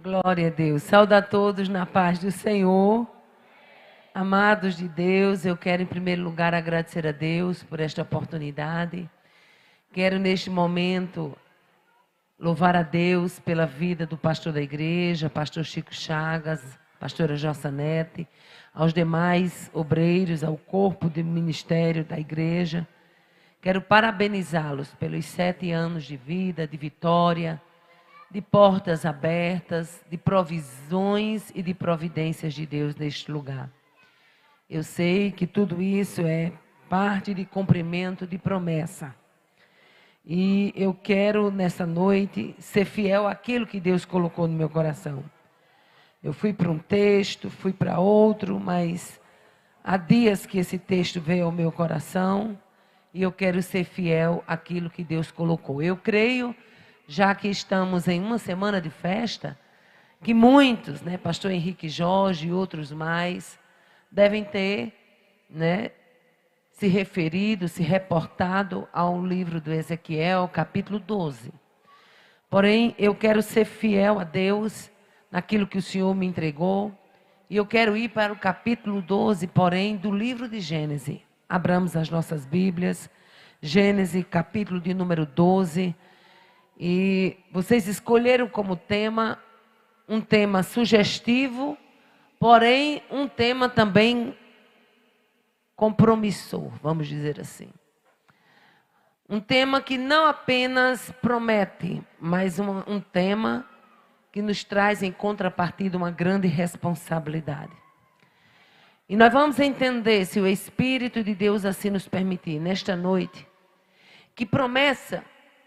Glória a Deus. Saúde a todos na paz do Senhor. Amados de Deus, eu quero em primeiro lugar agradecer a Deus por esta oportunidade. Quero neste momento louvar a Deus pela vida do pastor da igreja, pastor Chico Chagas, pastora Jossanete, aos demais obreiros, ao corpo de ministério da igreja. Quero parabenizá-los pelos 7 anos de vida, de vitória, de portas abertas, de provisões e de providências de Deus neste lugar. Eu sei que tudo isso é parte de cumprimento de promessa. E eu quero, nessa noite, ser fiel àquilo que Deus colocou no meu coração. Eu fui para um texto, fui para outro, mas há dias que esse texto veio ao meu coração e eu quero ser fiel àquilo que Deus colocou. Eu creio, já que estamos em uma semana de festa, que muitos, pastor Henrique Jorge e outros mais, devem ter, se referido, se reportado ao livro do Ezequiel, capítulo 12. Porém, eu quero ser fiel a Deus naquilo que o Senhor me entregou, e eu quero ir para o capítulo 12, porém, do livro de Gênesis. Abramos as nossas Bíblias, Gênesis, capítulo de número 12, e vocês escolheram como tema, um tema sugestivo, porém um tema também compromissor, vamos dizer assim. Um tema que não apenas promete, mas um tema que nos traz em contrapartida uma grande responsabilidade. E nós vamos entender, se o Espírito de Deus assim nos permitir, nesta noite, que promessa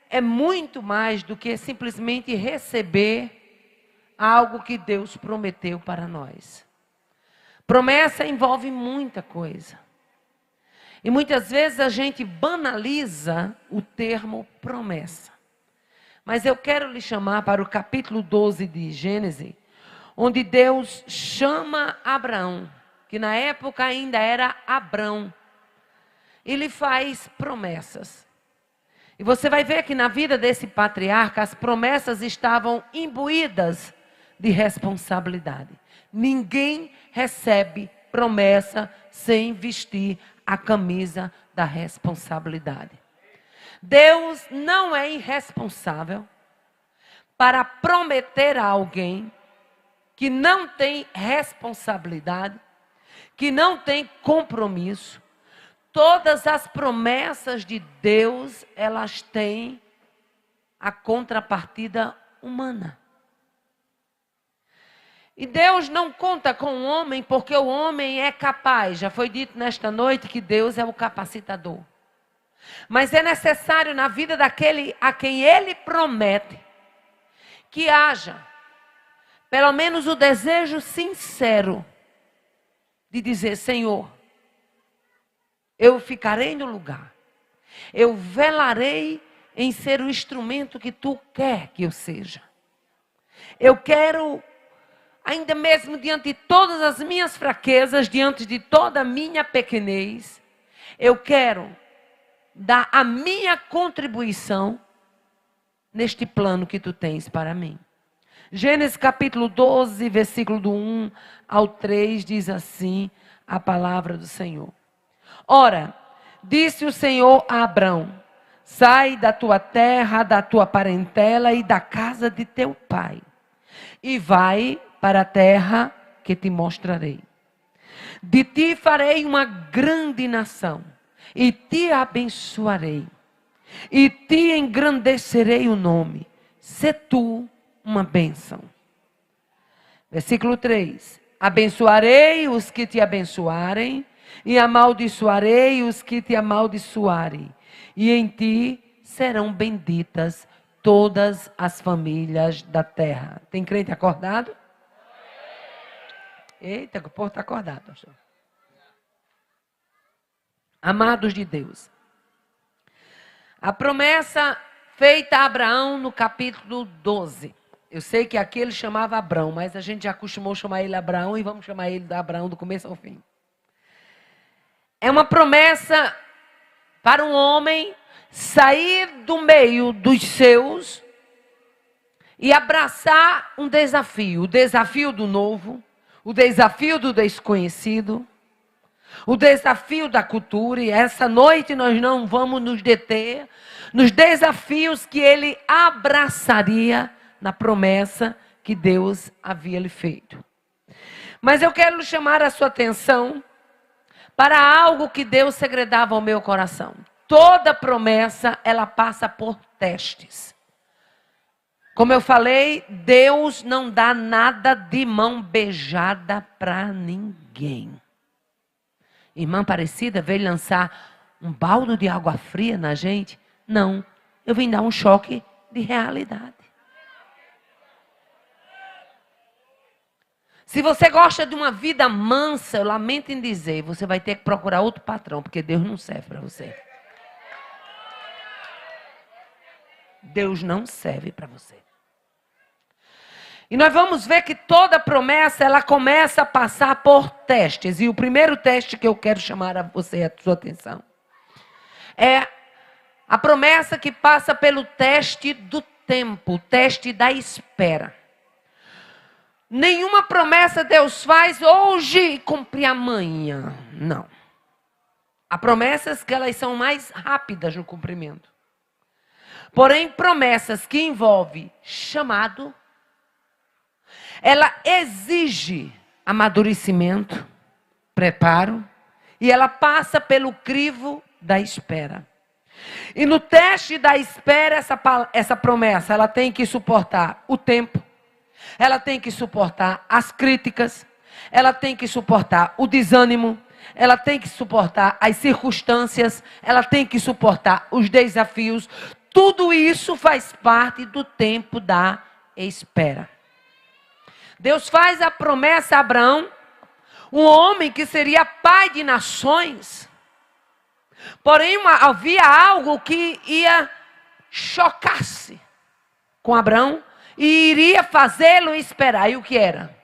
é muito mais do que simplesmente receber algo que Deus prometeu para nós. Promessa envolve muita coisa. E muitas vezes a gente banaliza o termo promessa. Mas eu quero lhe chamar para o capítulo 12 de Gênesis, onde Deus chama Abraão, que na época ainda era Abrão, e lhe faz promessas. E você vai ver que na vida desse patriarca as promessas estavam imbuídas de responsabilidade. Ninguém recebe promessa sem vestir a camisa da responsabilidade. Deus não é irresponsável para prometer a alguém que não tem responsabilidade, que não tem compromisso. Todas as promessas de Deus, elas têm a contrapartida humana. E Deus não conta com o homem porque o homem é capaz. Já foi dito nesta noite que Deus é o capacitador. Mas é necessário na vida daquele a quem Ele promete que haja pelo menos o desejo sincero de dizer: Senhor, eu ficarei no lugar. Eu velarei em ser o instrumento que Tu quer que eu seja. Eu quero, ainda mesmo diante de todas as minhas fraquezas, diante de toda a minha pequenez, eu quero dar a minha contribuição neste plano que Tu tens para mim. Gênesis capítulo 12, versículo do 1 ao 3, diz assim a palavra do Senhor. Ora, disse o Senhor a Abrão: sai da tua terra, da tua parentela e da casa de teu pai, e vai para a terra que te mostrarei. De ti farei uma grande nação, e te abençoarei, e te engrandecerei o nome. Sê tu uma bênção. Versículo 3. Abençoarei os que te abençoarem, e amaldiçoarei os que te amaldiçoarem. E em ti serão benditas todas as famílias da terra. Tem crente acordado? Eita, o povo está acordado, pastor. Amados de Deus, a promessa feita a Abraão no capítulo 12. Eu sei que aqui ele chamava Abrão, mas a gente já acostumou chamar ele Abraão e vamos chamar ele de Abraão do começo ao fim. É uma promessa para um homem sair do meio dos seus e abraçar um desafio. O desafio do novo, o desafio do desconhecido, o desafio da cultura. E essa noite nós não vamos nos deter nos desafios que ele abraçaria na promessa que Deus havia lhe feito. Mas eu quero chamar a sua atenção para algo que Deus segredava ao meu coração. Toda promessa, ela passa por testes. Como eu falei, Deus não dá nada de mão beijada para ninguém. Irmã Aparecida veio lançar um balde de água fria na gente? Não, eu vim dar um choque de realidade. Se você gosta de uma vida mansa, eu lamento em dizer, você vai ter que procurar outro patrão, porque Deus não serve para você. Deus não serve para você. E nós vamos ver que toda promessa, ela começa a passar por testes. E o primeiro teste que eu quero chamar a você, a sua atenção, é a promessa que passa pelo teste do tempo, o teste da espera. Nenhuma promessa Deus faz hoje e cumpre amanhã. Não. Há promessas que elas são mais rápidas no cumprimento. Porém, promessas que envolvem chamado, ela exige amadurecimento, preparo, e ela passa pelo crivo da espera. E no teste da espera, essa promessa, ela tem que suportar o tempo, ela tem que suportar as críticas, ela tem que suportar o desânimo, ela tem que suportar as circunstâncias, ela tem que suportar os desafios. Tudo isso faz parte do tempo da espera. Deus faz a promessa a Abraão, um homem que seria pai de nações. Porém, havia algo que ia chocar-se com Abraão e iria fazê-lo esperar. E o que era?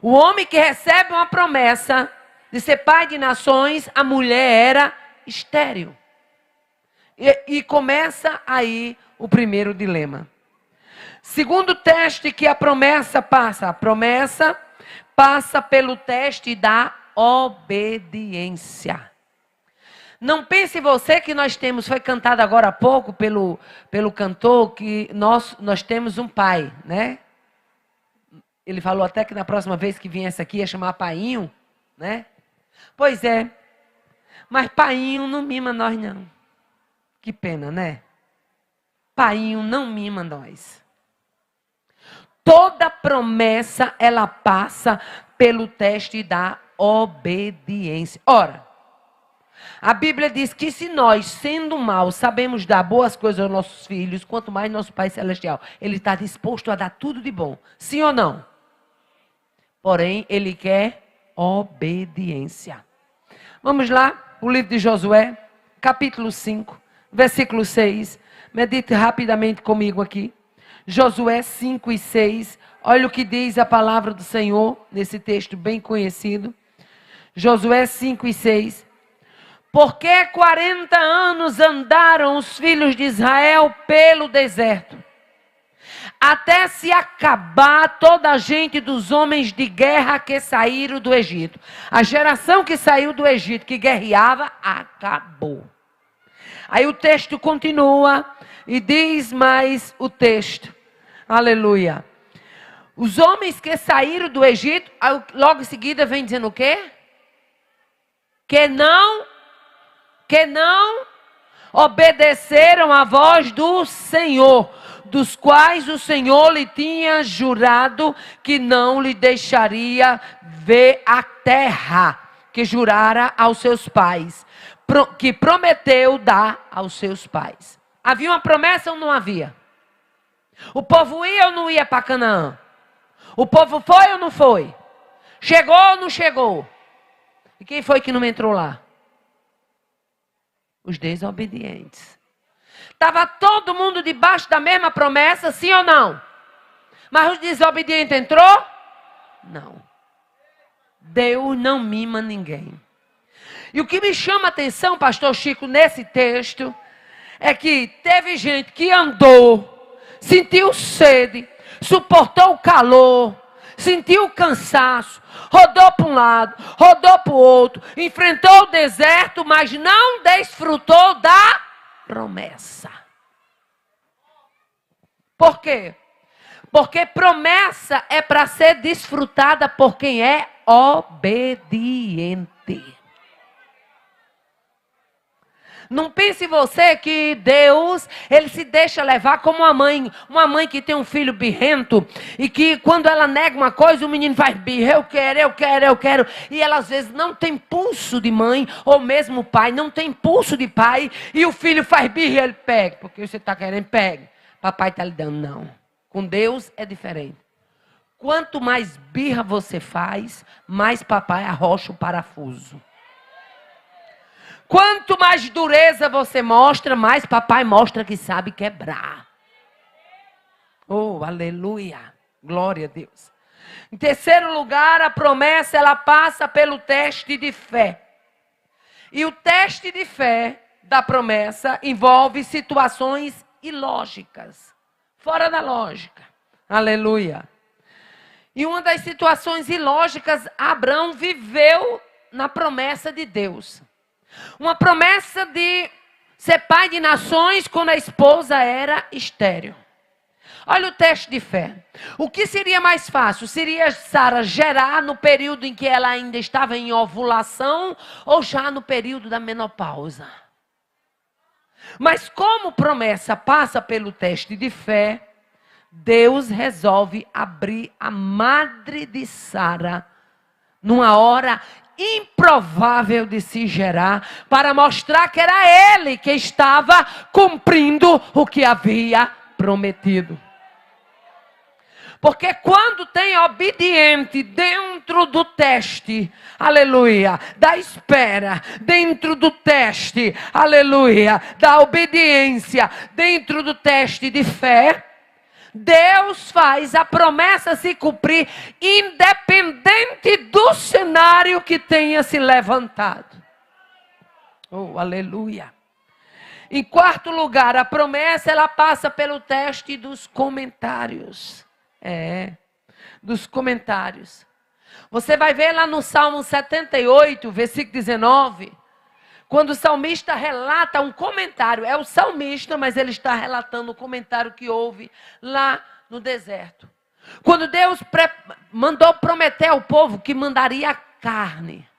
O homem que recebe uma promessa de ser pai de nações, a mulher era estéril. E começa aí o primeiro dilema. Segundo teste que a promessa passa pelo teste da obediência. Não pense você que nós temos, foi cantado agora há pouco pelo cantor, que nós temos um pai, né? Ele falou até que na próxima vez que viesse aqui ia chamar Painho, né? Pois é, mas Painho não mima nós não. Que pena, né? Painho não mima nós. Toda promessa, ela passa pelo teste da obediência. Ora, a Bíblia diz que se nós, sendo maus, sabemos dar boas coisas aos nossos filhos, quanto mais nosso Pai Celestial, Ele está disposto a dar tudo de bom. Sim ou não? Porém, Ele quer obediência. Vamos lá, o livro de Josué, capítulo 5, versículo 6. Medite rapidamente comigo aqui. Josué 5 e 6. Olha o que diz a palavra do Senhor, nesse texto bem conhecido. Josué 5 e 6. Porque 40 anos andaram os filhos de Israel pelo deserto, até se acabar toda a gente dos homens de guerra que saíram do Egito. A geração que saiu do Egito, que guerreava, acabou. Aí o texto continua e diz mais o texto. Aleluia. Os homens que saíram do Egito, logo em seguida vem dizendo o quê? Que não obedeceram à voz do Senhor, dos quais o Senhor lhe tinha jurado que não lhe deixaria ver a terra, que jurara aos seus pais, que prometeu dar aos seus pais. Havia uma promessa ou não havia? O povo ia ou não ia para Canaã? O povo foi ou não foi? Chegou ou não chegou? E quem foi que não entrou lá? Os desobedientes. Estava todo mundo debaixo da mesma promessa, sim ou não? Mas os desobedientes entrou? Não. Deus não mima ninguém. E o que me chama a atenção, pastor Chico, nesse texto, é que teve gente que andou, sentiu sede, suportou o calor, sentiu o cansaço, rodou para um lado, rodou para o outro, enfrentou o deserto, mas não desfrutou da promessa. Por quê? Porque promessa é para ser desfrutada por quem é obediente. Não pense você que Deus, ele se deixa levar como uma mãe que tem um filho birrento e que quando ela nega uma coisa, o menino faz birra, eu quero. E ela às vezes não tem pulso de mãe, ou mesmo o pai não tem pulso de pai, e o filho faz birra e ele pega, porque você está querendo, pegue. Papai está lhe dando, não. Com Deus é diferente. Quanto mais birra você faz, mais papai arrocha o parafuso. Quanto mais dureza você mostra, mais papai mostra que sabe quebrar. Oh, aleluia. Glória a Deus. Em terceiro lugar, a promessa, ela passa pelo teste de fé. E o teste de fé da promessa envolve situações ilógicas, fora da lógica. Aleluia. E uma das situações ilógicas, Abraão viveu na promessa de Deus. Uma promessa de ser pai de nações quando a esposa era estéril. Olha o teste de fé. O que seria mais fácil? Seria Sara gerar no período em que ela ainda estava em ovulação ou já no período da menopausa? Mas como promessa passa pelo teste de fé, Deus resolve abrir a madre de Sara numa hora improvável de se gerar, para mostrar que era ele que estava cumprindo o que havia prometido. Porque quando tem obediente dentro do teste, aleluia, da espera, dentro do teste, aleluia, da obediência, dentro do teste de fé, Deus faz a promessa se cumprir, independente do cenário que tenha se levantado. Oh, aleluia. Em quarto lugar, a promessa, ela passa pelo teste dos comentários. Dos comentários. Você vai ver lá no Salmo 78, versículo 19, quando o salmista relata um comentário. É o salmista, mas ele está relatando o comentário que houve lá no deserto. Quando Deus mandou prometer ao povo que mandaria carne.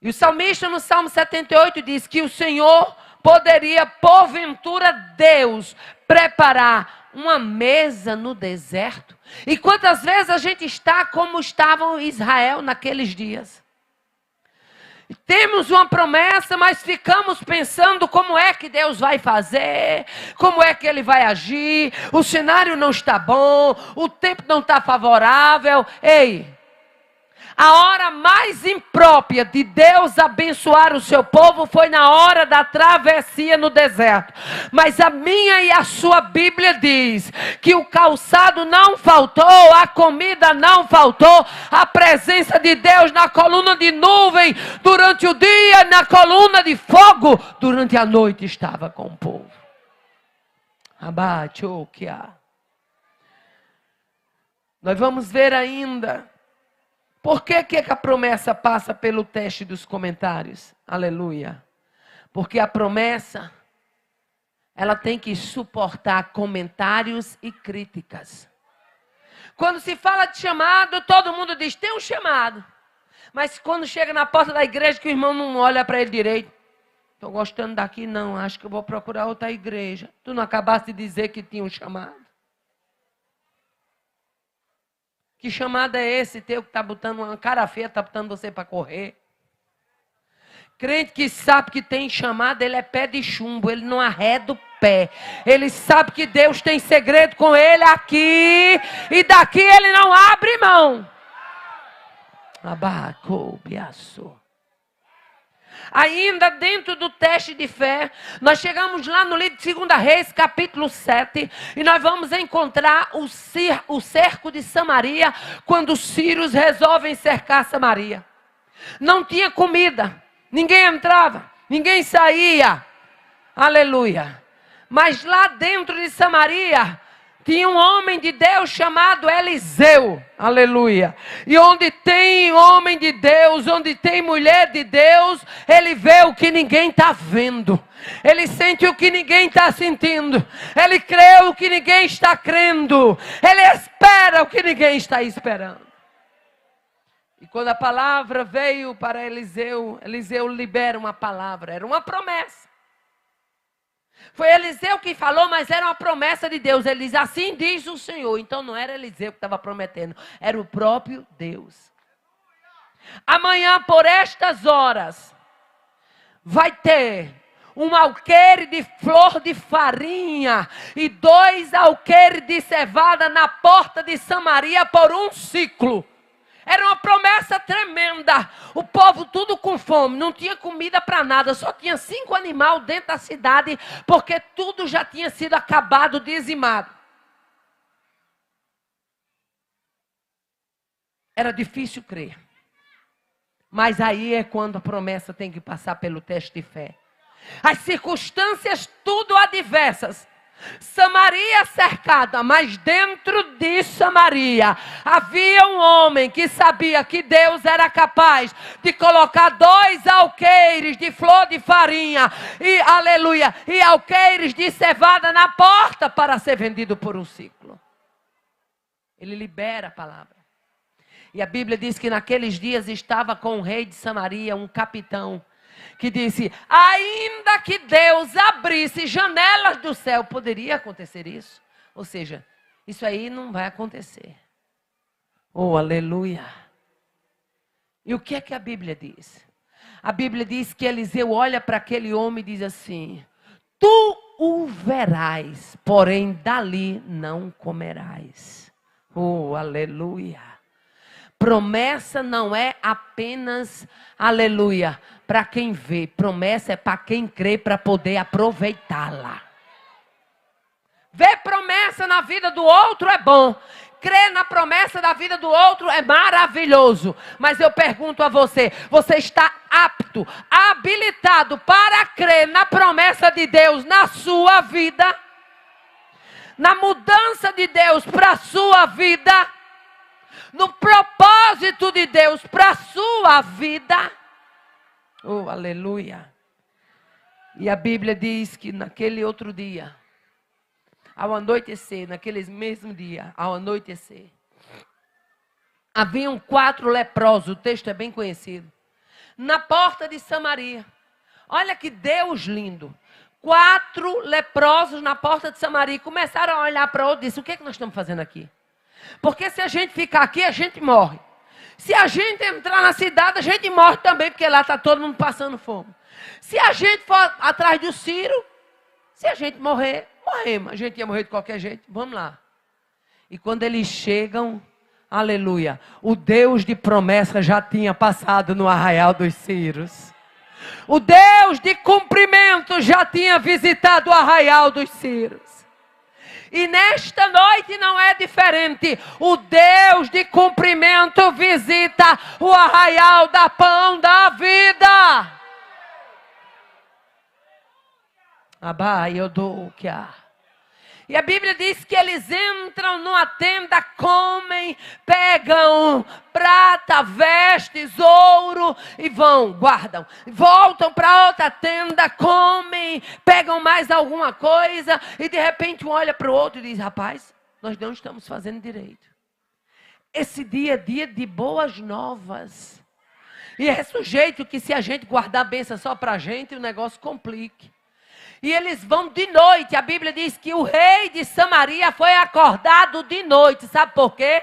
E o salmista no Salmo 78 diz que o Senhor poderia, porventura Deus, preparar uma mesa no deserto. E quantas vezes a gente está como estava Israel naqueles dias? Temos uma promessa, mas ficamos pensando como é que Deus vai fazer, como é que Ele vai agir, o cenário não está bom, o tempo não está favorável. Ei, a hora mais imprópria de Deus abençoar o seu povo foi na hora da travessia no deserto. Mas a minha e a sua Bíblia diz que o calçado não faltou, a comida não faltou, a presença de Deus na coluna de nuvem durante o dia, na coluna de fogo durante a noite estava com o povo. Nós vamos ver ainda. Por que a promessa passa pelo teste dos comentários? Aleluia. Porque a promessa, ela tem que suportar comentários e críticas. Quando se fala de chamado, todo mundo diz, tem um chamado. Mas quando chega na porta da igreja, que o irmão não olha para ele direito. Estou gostando daqui não, acho que eu vou procurar outra igreja. Tu não acabaste de dizer que tinha um chamado? Que chamado é esse teu que está botando uma cara feia, está botando você para correr? Crente que sabe que tem chamado, ele é pé de chumbo, ele não arreda o pé. Ele sabe que Deus tem segredo com ele aqui, e daqui ele não abre mão. Abacobiaço. Ainda dentro do teste de fé, nós chegamos lá no livro de 2 Reis, capítulo 7, e nós vamos encontrar o cerco de Samaria, quando os sírios resolvem cercar Samaria. Não tinha comida, ninguém entrava, ninguém saía. Aleluia. Mas lá dentro de Samaria, tinha um homem de Deus chamado Eliseu, aleluia. E onde tem homem de Deus, onde tem mulher de Deus, ele vê o que ninguém está vendo. Ele sente o que ninguém está sentindo. Ele crê o que ninguém está crendo. Ele espera o que ninguém está esperando. E quando a palavra veio para Eliseu, Eliseu libera uma palavra, era uma promessa. Foi Eliseu que falou, mas era uma promessa de Deus. Ele diz, assim diz o Senhor. Então não era Eliseu que estava prometendo, era o próprio Deus. Amanhã, por estas horas, vai ter um alqueire de flor de farinha e 2 alqueires de cevada na porta de Samaria por um ciclo. Era uma promessa tremenda. O povo tudo com fome, não tinha comida para nada, só tinha 5 animais dentro da cidade, porque tudo já tinha sido acabado, dizimado. Era difícil crer. Mas aí é quando a promessa tem que passar pelo teste de fé. As circunstâncias tudo adversas. Samaria cercada, mas dentro de Samaria havia um homem que sabia que Deus era capaz de colocar 2 alqueires de flor de farinha e aleluia, e alqueires de cevada na porta para ser vendido por um ciclo. Ele libera a palavra. E a Bíblia diz que naqueles dias estava com o rei de Samaria um capitão que disse, ainda que Deus abrisse janelas do céu, poderia acontecer isso? Ou seja, isso aí não vai acontecer. Oh, aleluia. E o que é que a Bíblia diz? A Bíblia diz que Eliseu olha para aquele homem e diz assim, tu o verás, porém dali não comerás. Oh, aleluia. Promessa não é apenas, aleluia, para quem vê. Promessa é para quem crê, para poder aproveitá-la. Ver promessa na vida do outro é bom. Crer na promessa da vida do outro é maravilhoso. Mas eu pergunto a você, você está apto, habilitado para crer na promessa de Deus na sua vida? Na mudança de Deus para a sua vida? No propósito de Deus para a sua vida? Oh, aleluia. E a Bíblia diz que naquele outro dia, ao anoitecer, naquele mesmo dia, ao anoitecer, haviam 4 leprosos, o texto é bem conhecido, na porta de Samaria. Olha que Deus lindo. 4 leprosos na porta de Samaria. Começaram a olhar para o outro e disseram, o que é que nós estamos fazendo aqui? Porque se a gente ficar aqui, a gente morre. Se a gente entrar na cidade, a gente morre também, porque lá está todo mundo passando fome. Se a gente for atrás do Ciro, se a gente morrer, morremos. A gente ia morrer de qualquer jeito. Vamos lá. E quando eles chegam, aleluia, o Deus de promessa já tinha passado no arraial dos Círios. O Deus de cumprimento já tinha visitado o arraial dos Círios. E nesta noite não é diferente. O Deus de cumprimento visita o arraial da pão da vida. Abai, eu dou o que há. E a Bíblia diz que eles entram numa tenda, comem, pegam prata, vestes, ouro e vão, guardam. Voltam para outra tenda, comem, pegam mais alguma coisa e de repente um olha para o outro e diz, rapaz, nós não estamos fazendo direito. Esse dia é dia de boas novas. E é sujeito que se a gente guardar a bênção só para a gente, o negócio complique. E eles vão de noite. A Bíblia diz que o rei de Samaria foi acordado de noite. Sabe por quê?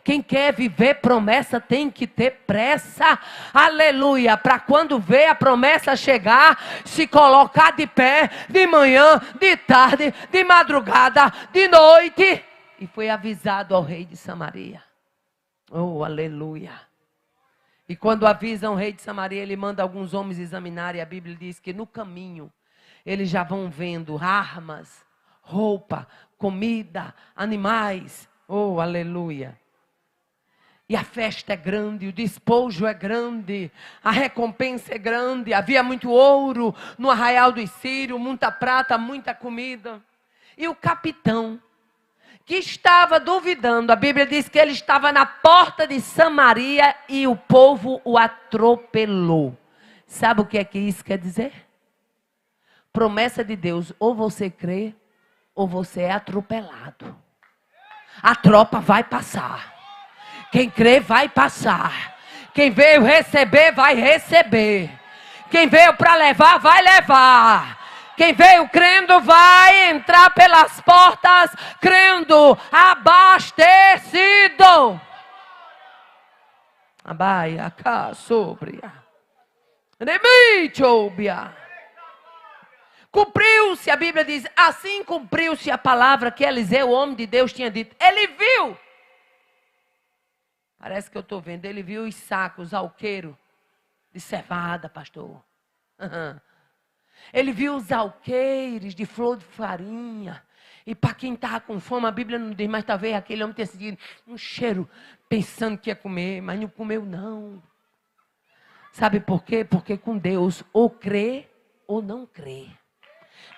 Quem quer viver promessa tem que ter pressa. Aleluia. Para quando vê a promessa chegar, se colocar de pé, de manhã, de tarde, de madrugada, de noite. E foi avisado ao rei de Samaria. Oh, aleluia. E quando avisam o rei de Samaria, ele manda alguns homens examinarem. A Bíblia diz que no caminho eles já vão vendo armas, roupa, comida, animais. Oh, aleluia. E a festa é grande, o despojo é grande, a recompensa é grande. Havia muito ouro no arraial dos sírios, muita prata, muita comida. E o capitão, que estava duvidando, a Bíblia diz que ele estava na porta de Samaria e o povo o atropelou. Sabe o que é que isso quer dizer? Promessa de Deus, ou você crê, ou você é atropelado. A tropa vai passar. Quem crê vai passar. Quem veio receber, vai receber. Quem veio para levar, vai levar. Quem veio crendo, vai entrar pelas portas, crendo, abastecido. Abaia, cá, sobre. Cumpriu-se, a Bíblia diz, assim cumpriu-se a palavra que Eliseu, o homem de Deus, tinha dito. Ele viu. Parece que eu estou vendo. Ele viu os sacos, alqueiro de cevada, pastor. Ele viu os alqueires de flor de farinha. E para quem estava com fome, a Bíblia não diz, mas talvez aquele homem tenha sentido um cheiro, pensando que ia comer, mas não comeu não. Sabe por quê? Porque com Deus, ou crê ou não crê.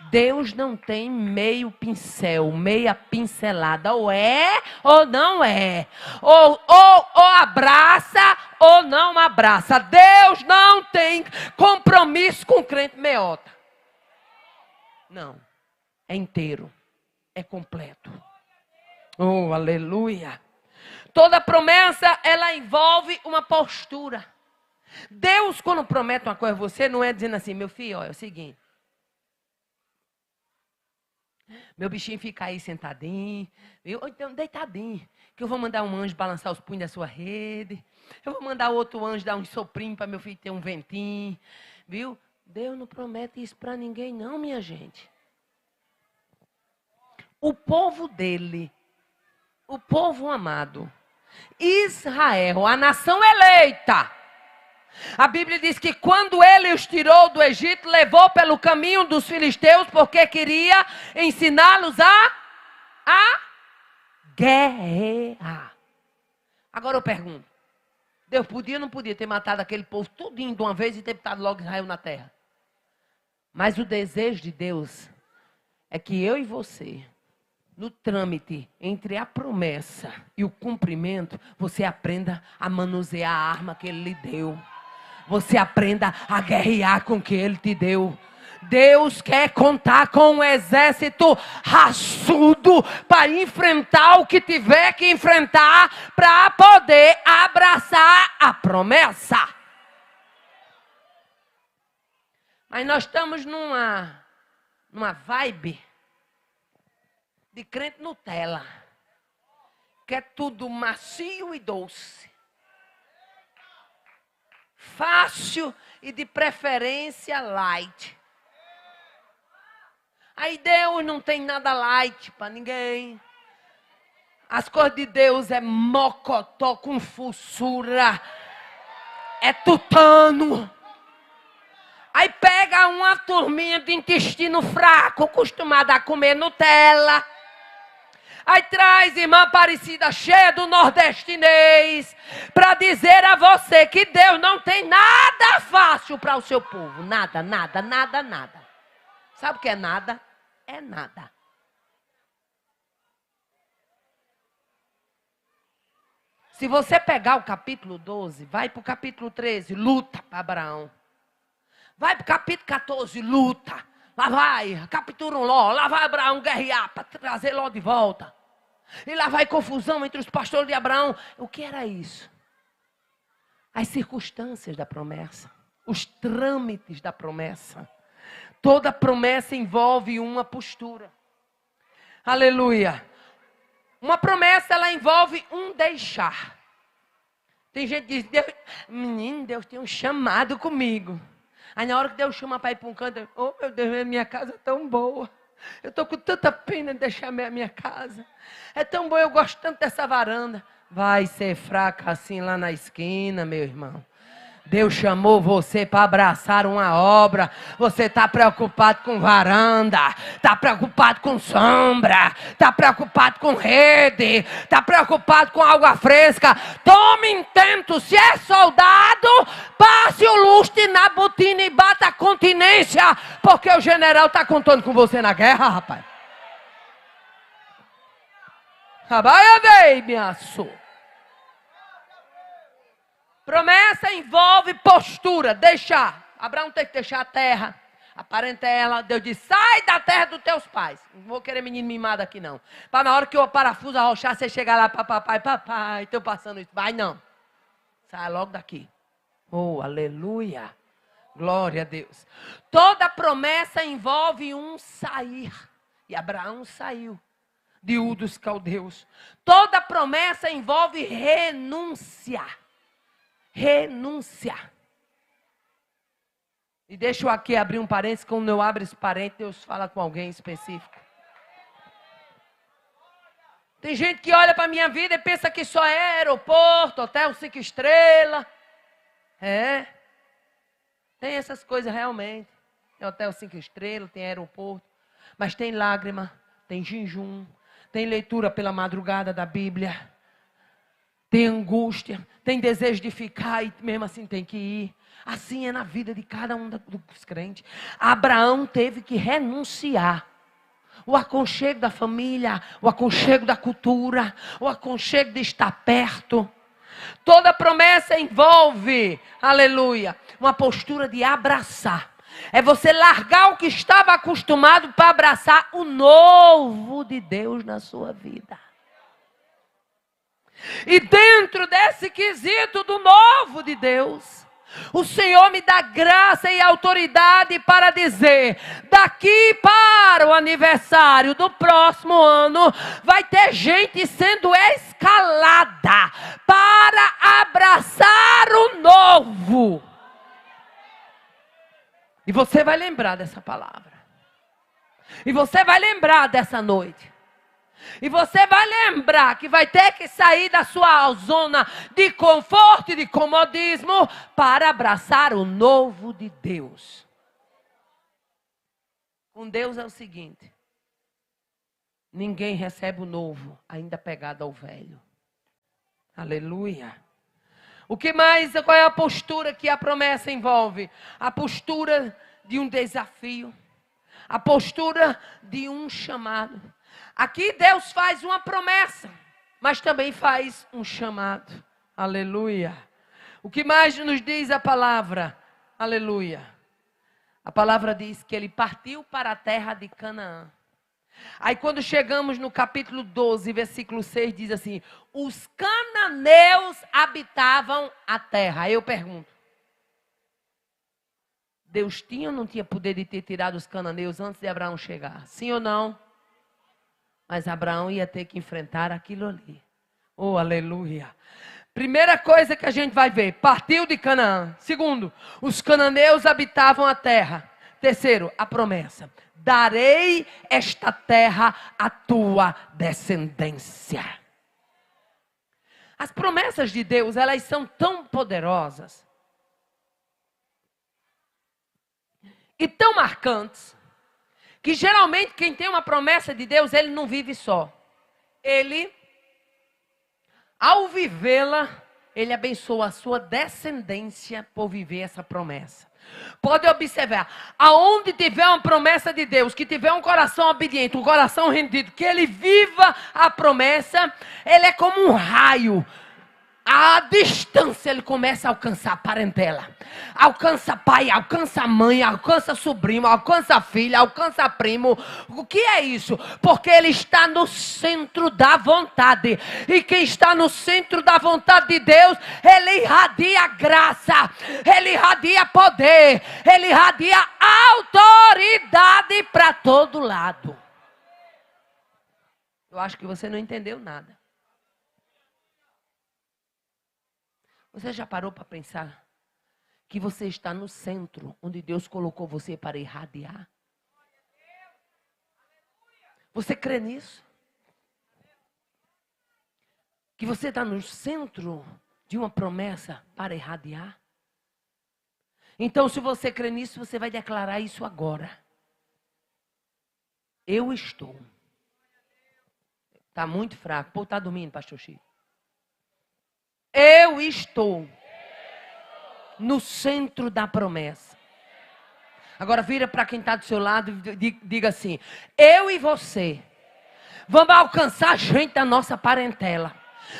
Deus não tem meio pincel, meia pincelada. Ou é ou não é. Ou abraça ou não abraça. Deus não tem compromisso com o crente meiota. Não. É inteiro. É completo. Oh, aleluia. Toda promessa, ela envolve uma postura. Deus, quando promete uma coisa a você, não é dizendo assim, meu filho, ó, é o seguinte. Meu bichinho fica aí sentadinho, viu? Ou então deitadinho, que eu vou mandar um anjo balançar os punhos da sua rede. Eu vou mandar outro anjo dar um soprinho para meu filho ter um ventinho, viu? Deus não promete isso para ninguém não, minha gente. O povo dele, o povo amado, Israel, a nação eleita. A Bíblia diz que quando ele os tirou do Egito, levou pelo caminho dos filisteus, porque queria ensiná-los a guerrear. Agora eu pergunto, Deus podia ou não podia ter matado aquele povo tudinho de uma vez e ter botado logo Israel na terra? Mas o desejo de Deus é que eu e você, no trâmite entre a promessa e o cumprimento, você aprenda a manusear a arma que ele lhe deu. Você aprenda a guerrear com o que ele te deu. Deus quer contar com um exército raçudo para enfrentar o que tiver que enfrentar para poder abraçar a promessa. Mas nós estamos numa vibe de crente Nutella, que é tudo macio e doce. Fácil e de preferência light. Aí Deus não tem nada light para ninguém. As coisas de Deus é mocotó com fuçura. É tutano. Aí pega uma turminha de intestino fraco, acostumada a comer Nutella. Aí traz irmã Aparecida cheia do nordestinês para dizer a você que Deus não tem nada fácil para o seu povo. Nada, nada, nada, nada. Sabe o que é nada? É nada. Se você pegar o capítulo 12, vai para o capítulo 13, luta para Abraão. Vai para o capítulo 14, luta. Lá vai, captura um Ló, lá vai Abraão guerrear para trazer Ló de volta. E lá vai confusão entre os pastores de Abraão. O que era isso? As circunstâncias da promessa. Os trâmites da promessa. Toda promessa envolve uma postura. Aleluia. Uma promessa, ela envolve um deixar. Tem gente que diz, menino, Deus tem um chamado comigo. Aí na hora que Deus chama para ir para um canto, oh meu Deus, minha casa é tão boa. Eu estou com tanta pena de deixar a minha casa. É tão bom, eu gosto tanto dessa varanda. Vai ser fraca assim lá na esquina, meu irmão. Deus chamou você para abraçar uma obra. Você está preocupado com varanda, está preocupado com sombra, está preocupado com rede, está preocupado com água fresca. Tome intento. Se é soldado, passe o lustre na botina e bata a continência, porque o general está contando com você na guerra, rapaz. Trabalha bem, minha sua. Promessa envolve postura, deixar. Abraão tem que deixar a terra, a parentela. Deus diz, sai da terra dos teus pais. Não vou querer menino mimado aqui não. Para na hora que o parafuso arrochar, você chegar lá para papai, estou passando isso. Vai não. Sai logo daqui. Oh, aleluia. Glória a Deus. Toda promessa envolve um sair. E Abraão saiu de Ur dos Caldeus. Toda promessa envolve renunciar. Renúncia. E deixa eu aqui abrir um parênteses. Quando eu abro esse parênteses, Deus fala com alguém específico. Tem gente que olha para a minha vida e pensa que só é aeroporto, hotel 5 estrelas. É. Tem essas coisas realmente. Tem hotel 5 estrelas, tem aeroporto. Mas tem lágrima, tem jejum, tem leitura pela madrugada da Bíblia. Tem angústia, tem desejo de ficar e mesmo assim tem que ir. Assim é na vida de cada um dos crentes. Abraão teve que renunciar. O aconchego da família, o aconchego da cultura, o aconchego de estar perto. Toda promessa envolve, aleluia, uma postura de abraçar. É você largar o que estava acostumado para abraçar o novo de Deus na sua vida. E dentro desse quesito do novo de Deus, o Senhor me dá graça e autoridade para dizer, daqui para o aniversário do próximo ano, vai ter gente sendo escalada para abraçar o novo. E você vai lembrar dessa palavra. E você vai lembrar dessa noite. E você vai lembrar que vai ter que sair da sua zona de conforto e de comodismo para abraçar o novo de Deus. Com Deus é o seguinte: ninguém recebe o novo ainda pegado ao velho. Aleluia. O que mais? Qual é a postura que a promessa envolve? A postura de um desafio. A postura de um chamado. Aqui Deus faz uma promessa, mas também faz um chamado. Aleluia. O que mais nos diz a palavra? Aleluia. A palavra diz que ele partiu para a terra de Canaã. Aí quando chegamos no capítulo 12, versículo 6, diz assim: os cananeus habitavam a terra. Aí eu pergunto, Deus tinha ou não tinha poder de ter tirado os cananeus antes de Abraão chegar? Sim ou não? Mas Abraão ia ter que enfrentar aquilo ali. Oh, aleluia. Primeira coisa que a gente vai ver, partiu de Canaã. Segundo, os cananeus habitavam a terra. Terceiro, a promessa: darei esta terra à tua descendência. As promessas de Deus, elas são tão poderosas e tão marcantes, que geralmente quem tem uma promessa de Deus, ele não vive só. Ele, ao vivê-la, ele abençoa a sua descendência por viver essa promessa. Pode observar, aonde tiver uma promessa de Deus, que tiver um coração obediente, um coração rendido, que ele viva a promessa, ele é como um raio. À distância ele começa a alcançar parentela. Alcança pai, alcança mãe, alcança sobrinho, alcança filha, alcança primo. O que é isso? Porque ele está no centro da vontade. E quem está no centro da vontade de Deus, ele irradia graça, ele irradia poder, ele irradia autoridade para todo lado. Eu acho que você não entendeu nada. Você já parou para pensar que você está no centro onde Deus colocou você para irradiar? Você crê nisso? Que você está no centro de uma promessa para irradiar? Então, se você crê nisso, você vai declarar isso agora. Eu estou. Está muito fraco. Pô, está dormindo, pastor Chico. Eu estou no centro da promessa. Agora vira para quem está do seu lado e diga assim: eu e você vamos alcançar gente da nossa parentela.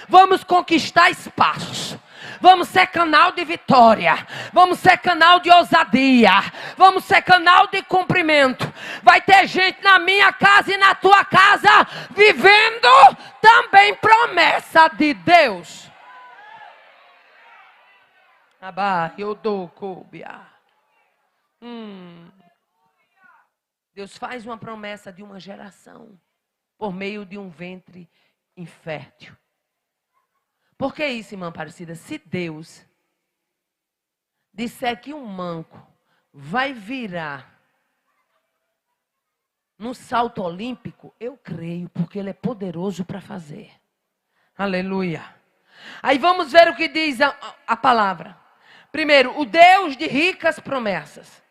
Vamos conquistar espaços. Vamos ser canal de vitória. Vamos ser canal de ousadia. Vamos ser canal de cumprimento. Vai ter gente na minha casa e na tua casa vivendo também promessa de Deus. Abá, eu dou cóbia. Deus faz uma promessa de uma geração por meio de um ventre infértil. Por que isso, irmã Aparecida? Se Deus disser que um manco vai virar no salto olímpico, eu creio, porque Ele é poderoso para fazer. Aleluia. Aí vamos ver o que diz a palavra. Primeiro, o Deus de ricas promessas.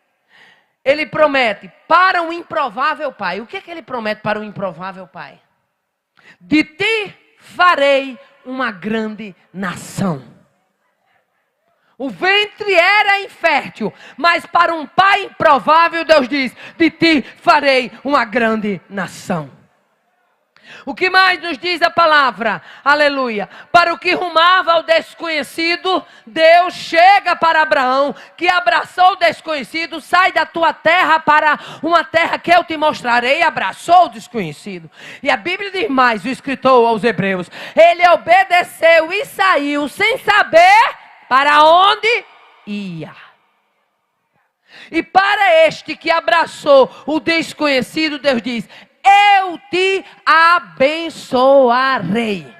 Ele promete para um improvável pai. O que é que Ele promete para um improvável pai? De ti farei uma grande nação. O ventre era infértil, mas para um pai improvável, Deus diz: de ti farei uma grande nação. O que mais nos diz a palavra? Aleluia. Para o que rumava ao desconhecido, Deus chega para Abraão, que abraçou o desconhecido: sai da tua terra para uma terra que eu te mostrarei. Abraçou o desconhecido. E a Bíblia diz mais, o escritor aos Hebreus: ele obedeceu e saiu sem saber para onde ia. E para este que abraçou o desconhecido, Deus diz: eu te abençoarei.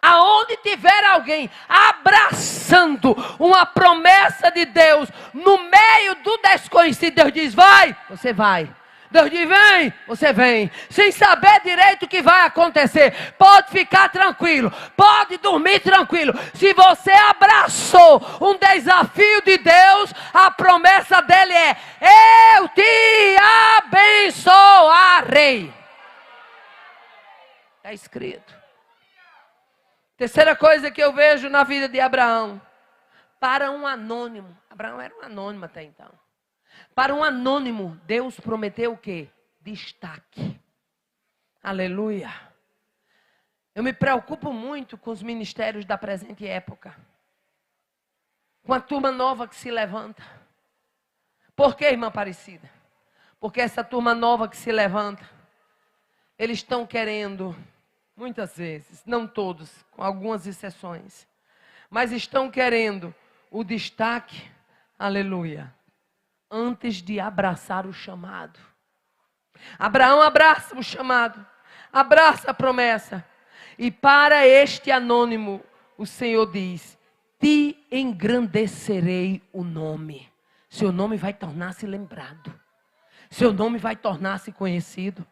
Aonde tiver alguém abraçando uma promessa de Deus no meio do desconhecido, Deus diz: vai, você vai. Deus diz: vem, você vem. Sem saber direito o que vai acontecer. Pode ficar tranquilo, pode dormir tranquilo. Se você abraçou um desafio de Deus, a promessa dele é: eu te abençoarei. Está escrito. Terceira coisa que eu vejo na vida de Abraão. Para um anônimo. Abraão era um anônimo até então. Para um anônimo, Deus prometeu o quê? Destaque. Aleluia. Eu me preocupo muito com os ministérios da presente época. Com a turma nova que se levanta. Por quê, irmã Aparecida? Porque essa turma nova que se levanta, eles estão querendo, muitas vezes, não todos, com algumas exceções, mas estão querendo o destaque, aleluia, antes de abraçar o chamado. Abraão abraça o chamado, abraça a promessa. E para este anônimo, o Senhor diz: te engrandecerei o nome. Seu nome vai tornar-se lembrado. Seu nome vai tornar-se conhecido.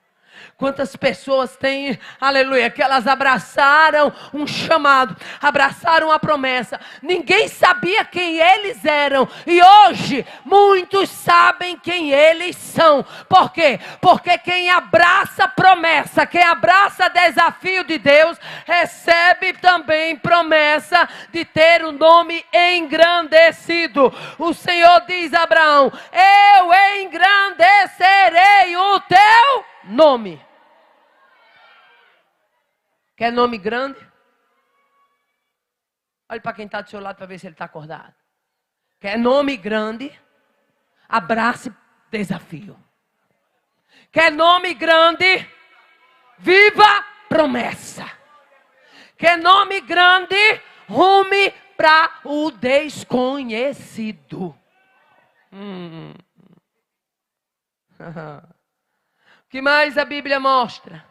Quantas pessoas têm, aleluia, que elas abraçaram um chamado, abraçaram a promessa, ninguém sabia quem eles eram, e hoje muitos sabem quem eles são. Por quê? Porque quem abraça promessa, quem abraça desafio de Deus, recebe também promessa de ter o nome engrandecido. O Senhor diz a Abraão: eu engrandecerei o teu nome. Quer nome grande? Olhe para quem está do seu lado para ver se ele está acordado. Quer nome grande? Abrace desafio. Quer nome grande? Viva promessa. Quer nome grande? Rume para o desconhecido. O que mais a Bíblia mostra?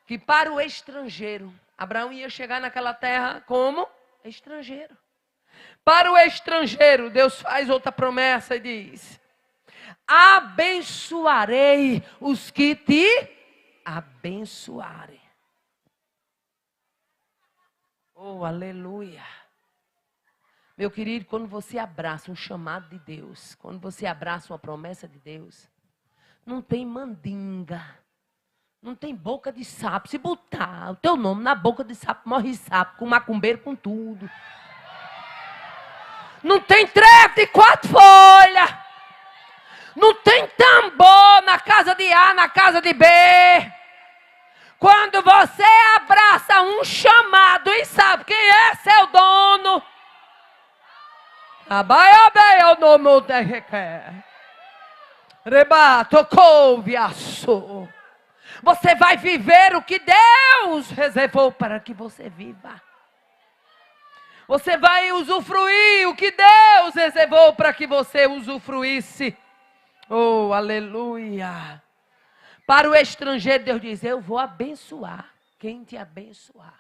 Que para o estrangeiro, Abraão ia chegar naquela terra como estrangeiro. Para o estrangeiro, Deus faz outra promessa e diz: abençoarei os que te abençoarem. Oh, aleluia. Meu querido, quando você abraça um chamado de Deus, quando você abraça uma promessa de Deus, não tem mandinga, não tem boca de sapo. Se botar o teu nome na boca de sapo, morre sapo, com macumbeiro, com tudo. Não tem treco de 4 folhas. Não tem tambor na casa de A, na casa de B. Quando você abraça um chamado e sabe quem é seu dono. Você vai viver o que Deus reservou para que você viva. Você vai usufruir o que Deus reservou para que você usufruísse. Oh, aleluia. Para o estrangeiro, Deus diz, eu vou abençoar quem te abençoar.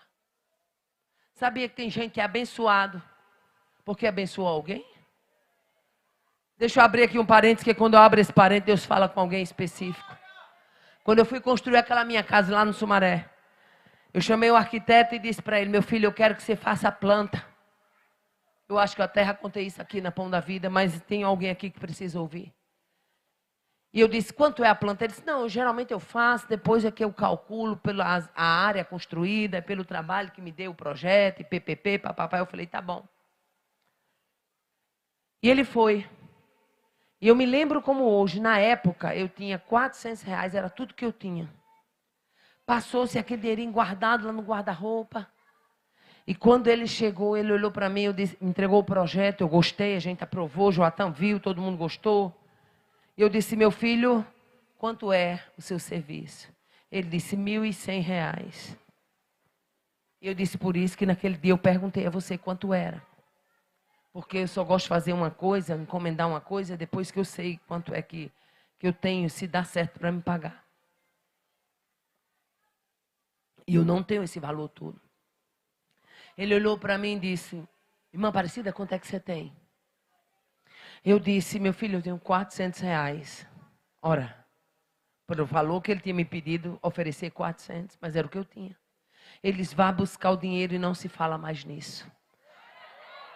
Sabia que tem gente que é abençoado porque abençoou alguém? Deixa eu abrir aqui um parênteses, que quando eu abro esse parênteses, Deus fala com alguém específico. Quando eu fui construir aquela minha casa lá no Sumaré, eu chamei o arquiteto e disse para ele, meu filho, eu quero que você faça a planta. Eu acho que eu até já contei isso aqui na Pão da Vida, mas tem alguém aqui que precisa ouvir. E eu disse, quanto é a planta? Ele disse, não, geralmente eu faço, depois é que eu calculo pela a área construída, pelo trabalho que me deu o projeto, e PPP, papapá. Eu falei, tá bom. E ele foi. E eu me lembro como hoje, na época, eu tinha R$400, era tudo que eu tinha. Passou-se aquele dinheirinho guardado lá no guarda-roupa. E quando ele chegou, ele olhou para mim, entregou o projeto, eu gostei, a gente aprovou, Joatã viu, todo mundo gostou. E eu disse, meu filho, quanto é o seu serviço? Ele disse, R$1.100. E eu disse, por isso que naquele dia eu perguntei a você quanto era. Porque eu só gosto de fazer uma coisa, encomendar uma coisa, depois que eu sei quanto é que eu tenho, se dá certo para me pagar. E eu não tenho esse valor todo. Ele olhou para mim e disse, irmã Aparecida, quanto é que você tem? Eu disse, meu filho, eu tenho R$400. Ora, pelo valor que ele tinha me pedido, oferecer 400, mas era o que eu tinha. Ele disse, vá buscar o dinheiro e não se fala mais nisso.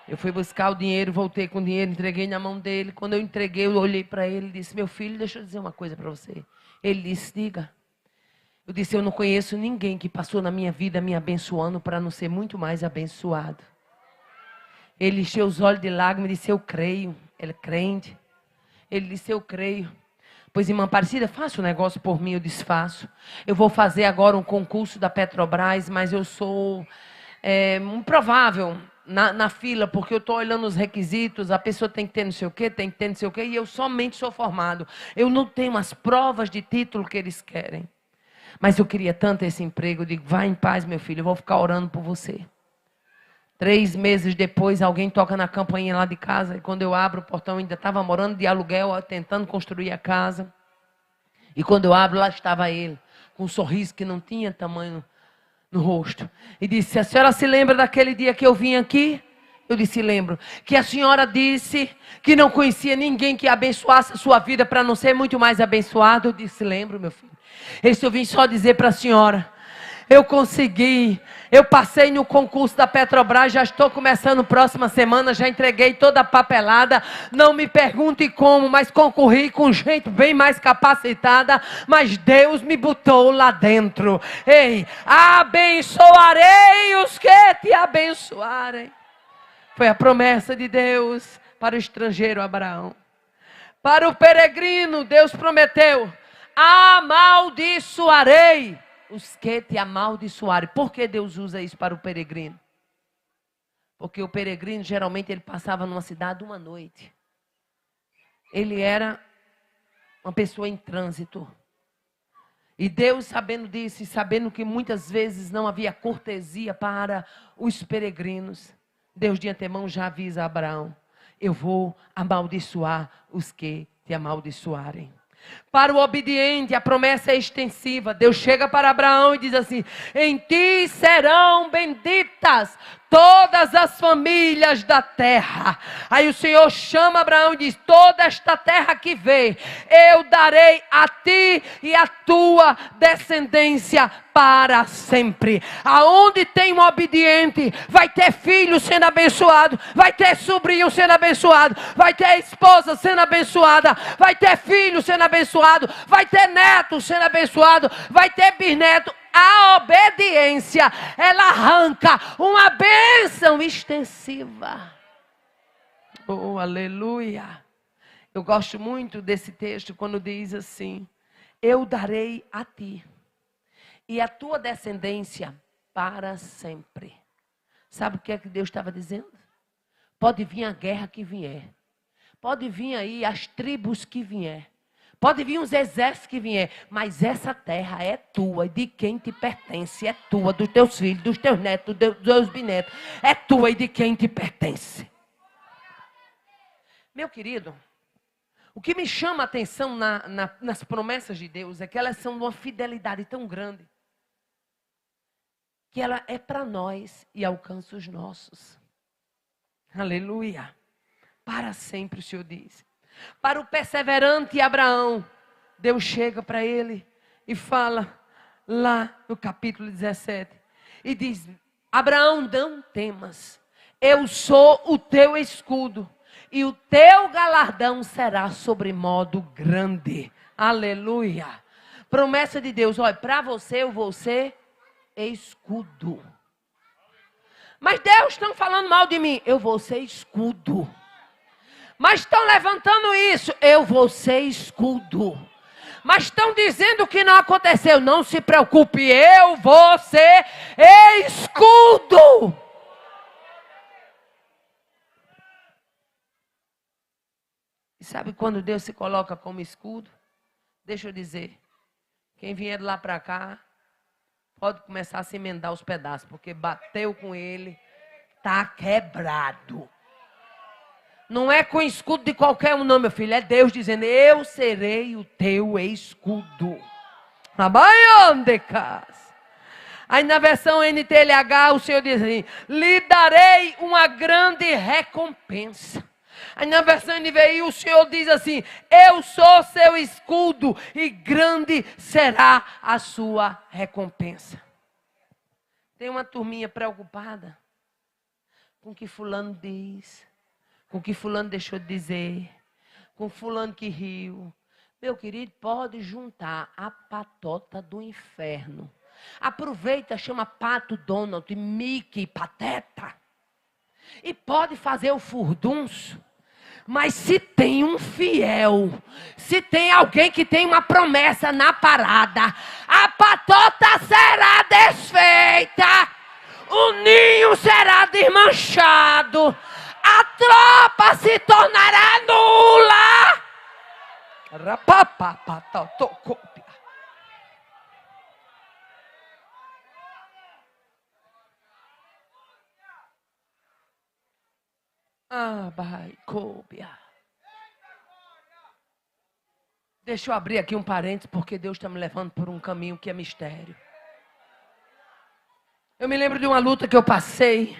Eu fui buscar o dinheiro, voltei com o dinheiro, entreguei na mão dele. Quando eu entreguei, eu olhei para ele e disse, meu filho, deixa eu dizer uma coisa para você. Ele disse, diga. Eu disse, eu não conheço ninguém que passou na minha vida me abençoando para não ser muito mais abençoado. Ele encheu os olhos de lágrimas e disse, eu creio. Ele é crente. Ele disse, eu creio. Pois, irmã Aparecida, faça um negócio por mim, eu desfaço. Eu vou fazer agora um concurso da Petrobras, mas eu sou improvável na fila, porque eu estou olhando os requisitos, a pessoa tem que ter não sei o quê, tem que ter não sei o quê, e eu somente sou formado. Eu não tenho as provas de título que eles querem. Mas eu queria tanto esse emprego, eu digo, vai em paz, meu filho, eu vou ficar orando por você. 3 meses depois, alguém toca na campainha lá de casa. E quando eu abro o portão, eu ainda estava morando de aluguel, tentando construir a casa. E quando eu abro, lá estava ele, com um sorriso que não tinha tamanho no rosto. E disse, a senhora se lembra daquele dia que eu vim aqui? Eu disse, lembro. Que a senhora disse que não conhecia ninguém que abençoasse a sua vida para não ser muito mais abençoado. Eu disse, lembro, meu filho. Esse eu vim só dizer para a senhora. Eu consegui, eu passei no concurso da Petrobras, já estou começando próxima semana, já entreguei toda a papelada, não me pergunte como, mas concorri com gente bem mais capacitada, mas Deus me botou lá dentro. Ei, abençoarei os que te abençoarem. Foi a promessa de Deus para o estrangeiro Abraão. Para o peregrino, Deus prometeu, amaldiçoarei os que te amaldiçoarem. Por que Deus usa isso para o peregrino? Porque o peregrino, geralmente, ele passava numa cidade uma noite. Ele era uma pessoa em trânsito. E Deus, sabendo disso, e sabendo que muitas vezes não havia cortesia para os peregrinos, Deus de antemão já avisa a Abraão, eu vou amaldiçoar os que te amaldiçoarem. Para o obediente, a promessa é extensiva. Deus chega para Abraão e diz assim, em ti serão benditas benditas todas as famílias da terra. Aí o Senhor chama Abraão e diz: toda esta terra que vê, eu darei a ti e a tua descendência para sempre. Aonde tem um obediente, vai ter filho sendo abençoado, vai ter sobrinho sendo abençoado, vai ter esposa sendo abençoada, vai ter filho sendo abençoado, vai ter neto sendo abençoado, vai ter bisneto. A obediência, ela arranca uma bênção extensiva. Oh, aleluia. Eu gosto muito desse texto quando diz assim: eu darei a ti e a tua descendência para sempre. Sabe o que é que Deus estava dizendo? Pode vir a guerra que vier. Pode vir aí as tribos que vier. Pode vir os exércitos que vier, mas essa terra é tua, de quem te pertence, é tua, dos teus filhos, dos teus netos, dos teus bisnetos, é tua e de quem te pertence. Meu querido, o que me chama a atenção nas promessas de Deus é que elas são de uma fidelidade tão grande, que ela é para nós e alcança os nossos. Aleluia. Para sempre, o Senhor diz. Para o perseverante Abraão, Deus chega para ele e fala lá no capítulo 17 e diz: Abraão, não temas, eu sou o teu escudo e o teu galardão será sobremodo grande. Aleluia. Promessa de Deus: olha, para você eu vou ser escudo. Mas Deus está falando mal de mim, eu vou ser escudo. Mas estão levantando isso, eu vou ser escudo. Mas estão dizendo que não aconteceu, não se preocupe, eu vou ser escudo. E sabe quando Deus se coloca como escudo? Deixa eu dizer, quem vier de lá para cá, pode começar a se emendar os pedaços, porque bateu com ele, está quebrado. Não é com escudo de qualquer um não, meu filho. É Deus dizendo: eu serei o teu escudo. Aí na versão NTLH o Senhor diz assim: lhe darei uma grande recompensa. Aí na versão NVI o Senhor diz assim: eu sou seu escudo e grande será a sua recompensa. Tem uma turminha preocupada com o que fulano diz, com o que fulano deixou de dizer, com fulano que riu. Meu querido, pode juntar a patota do inferno. Aproveita, chama Pato, Donald, Mickey, Pateta. E pode fazer o furdunço. Mas se tem um fiel, se tem alguém que tem uma promessa na parada, a patota será desfeita, o ninho será desmanchado, a tropa se tornará nula. Deixa eu abrir aqui um parênteses, porque Deus está me levando por um caminho que é mistério. Eu me lembro de uma luta que eu passei,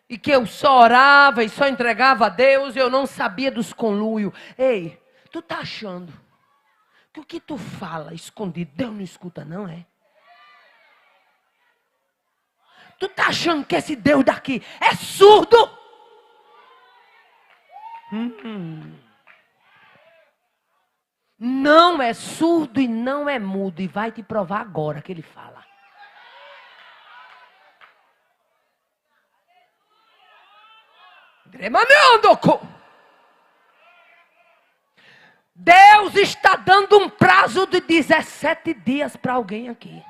e que eu só orava e só entregava a Deus, e eu não sabia dos conluios. Ei, tu tá achando que o que tu fala escondido, Deus não escuta não, é? Tu tá achando que esse Deus daqui é surdo? Não é surdo e não é mudo, e vai te provar agora que ele fala. Deus está dando um prazo de 17 dias para alguém aqui.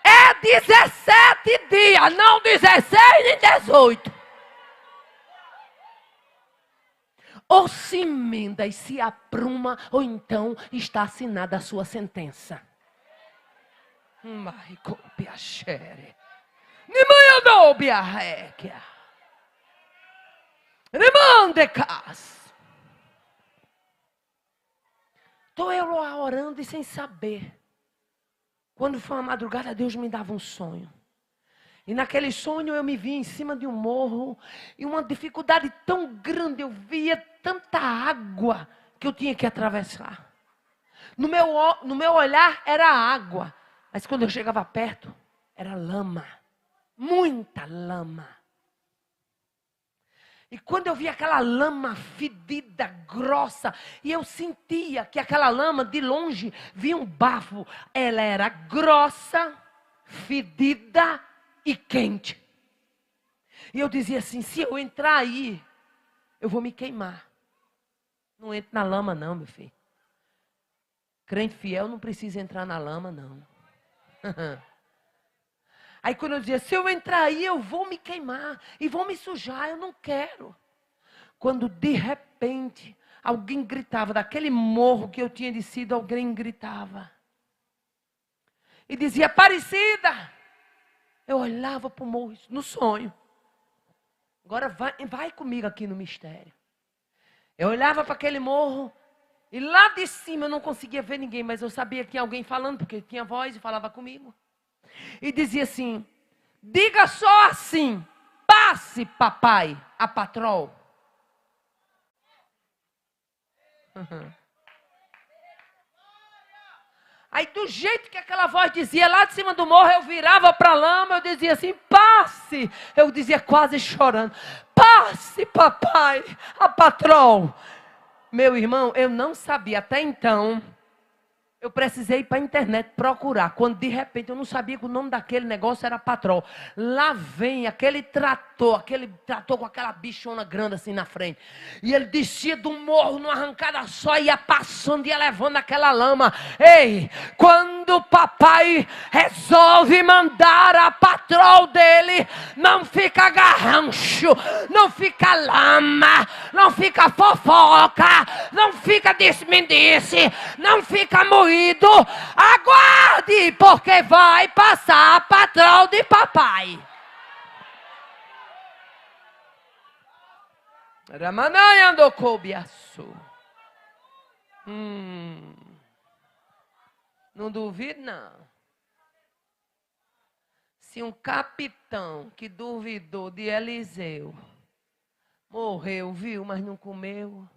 É 17 dias, não 16 nem 18. Ou se emenda e se apruma, ou então está assinada a sua sentença. Estou eu lá orando e sem saber. Quando foi uma madrugada, Deus me dava um sonho. E naquele sonho eu me vi em cima de um morro, e uma dificuldade tão grande, eu via tanta água que eu tinha que atravessar. No meu olhar era água, mas quando eu chegava perto, era lama, muita lama. E quando eu via aquela lama fedida, grossa, e eu sentia que aquela lama de longe vinha um bafo, ela era grossa, fedida e quente. E eu dizia assim, se eu entrar aí, eu vou me queimar. Não entre na lama não, meu filho. Crente fiel não precisa entrar na lama não. Aí quando eu dizia, se eu entrar aí, eu vou me queimar e vou me sujar, eu não quero. Quando de repente, alguém gritava, daquele morro que eu tinha descido, alguém gritava. E dizia, Aparecida! Eu olhava para o morro, no sonho. Agora vai comigo aqui no mistério. Eu olhava para aquele morro, e lá de cima eu não conseguia ver ninguém, mas eu sabia que tinha alguém falando, porque tinha voz e falava comigo. E dizia assim, diga só assim, passe papai, a patrol. Aí do jeito que aquela voz dizia, lá de cima do morro, eu virava para a lama, eu dizia assim, passe. Eu dizia quase chorando, passe papai, a patrol. Meu irmão, eu não sabia até então. Eu precisei ir para a internet procurar. Quando de repente eu não sabia que o nome daquele negócio era patrol. Lá vem aquele trator com aquela bichona grande assim na frente. E ele descia do morro numa arrancada só, ia passando, ia levando aquela lama. Ei, quando o papai resolve mandar a patrol dele, não fica garrancho, não fica lama, não fica fofoca, não fica disse-me-disse, não fica moído. Aguarde, porque vai passar a patrol de papai. Ramanaya andocobiaço. Não duvido não. Se um capitão que duvidou de Eliseu morreu, viu, mas não comeu.